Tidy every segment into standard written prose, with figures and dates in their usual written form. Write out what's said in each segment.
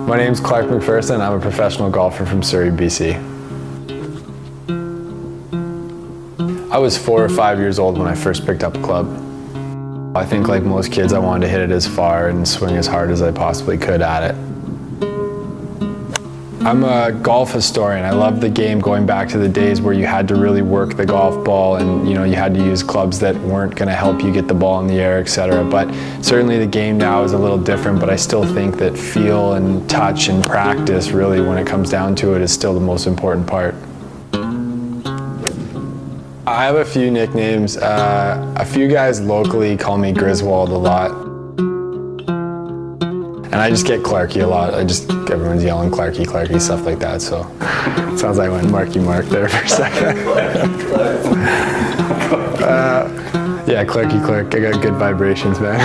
My name's Clark MacPherson. I'm a professional golfer from Surrey, BC. I was 4 or 5 years old when I first picked up a club. I think like most kids, I wanted to hit it as far and swing as hard as I possibly could at it. I'm a golf historian. I love the game going back to the days where you had to really work the golf ball and you had to use clubs that weren't going to help you get the ball in the air, etc. But certainly the game now is a little different, but I still think that feel and touch and practice really, when it comes down to it, is still the most important part. I have a few nicknames. A few guys locally call me Griswold a lot. And I just get Clarky a lot. Everyone's yelling Clarky, Clarky, stuff like that. So it sounds like I went Marky Mark there for a second. Yeah, Clarky Clark. I got good vibrations, man.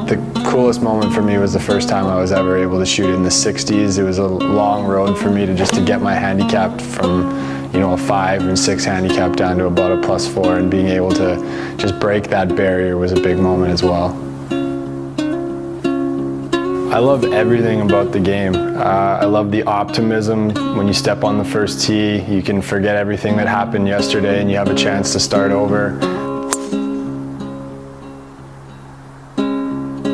The coolest moment for me was the first time I was ever able to shoot in the 60s. It was a long road for me to get my handicap from a 5 and 6 handicap down to about a +4, and being able to just break that barrier was a big moment as well. I love everything about the game. I love the optimism. When you step on the first tee, you can forget everything that happened yesterday and you have a chance to start over.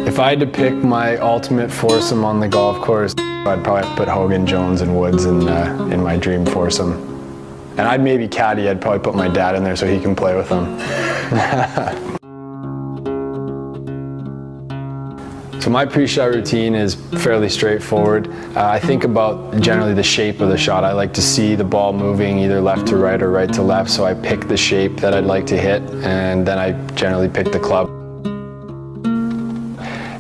If I had to pick my ultimate foursome on the golf course, I'd probably have to put Hogan, Jones, and Woods in my dream foursome. And I'd maybe caddy. I'd probably put my dad in there so he can play with them. So my pre-shot routine is fairly straightforward. I think about generally the shape of the shot. I like to see the ball moving either left to right or right to left, so I pick the shape that I'd like to hit, and then I generally pick the club.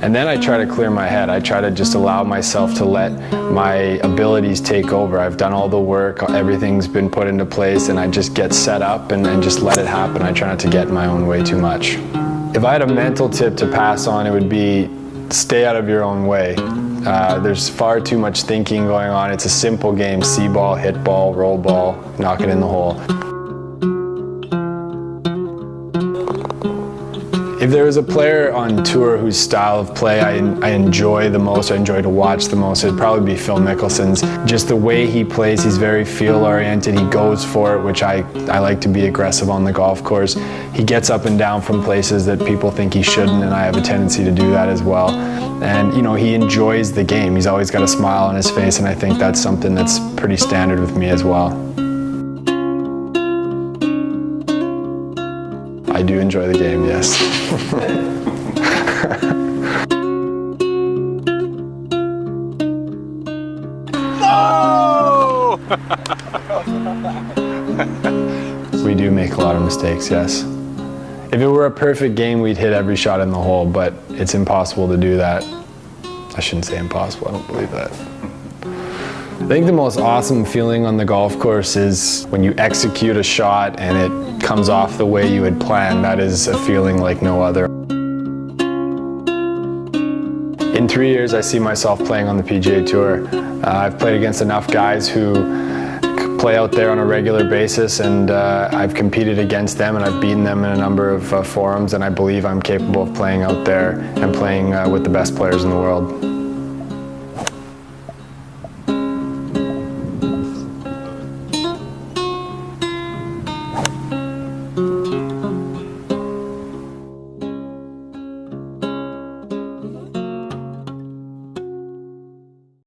And then I try to clear my head. I try to just allow myself to let my abilities take over. I've done all the work, everything's been put into place, and I just get set up and just let it happen. I try not to get in my own way too much. If I had a mental tip to pass on, it would be stay out of your own way. There's far too much thinking going on. It's a simple game: see ball, hit ball, roll ball, knock it in the hole. If there was a player on tour whose style of play I enjoy the most, I enjoy to watch the most, it'd probably be Phil Mickelson's. Just the way he plays, he's very feel-oriented, he goes for it, which I like to be aggressive on the golf course. He gets up and down from places that people think he shouldn't, and I have a tendency to do that as well. And he enjoys the game. He's always got a smile on his face, and I think that's something that's pretty standard with me as well. I do enjoy the game, yes. No! We do make a lot of mistakes, yes. If it were a perfect game, we'd hit every shot in the hole, but it's impossible to do that. I shouldn't say impossible, I don't believe that. I think the most awesome feeling on the golf course is when you execute a shot and it comes off the way you had planned. That is a feeling like no other. In 3 years, I see myself playing on the PGA Tour. I've played against enough guys who play out there on a regular basis, and I've competed against them and I've beaten them in a number of forums, and I believe I'm capable of playing out there and playing with the best players in the world.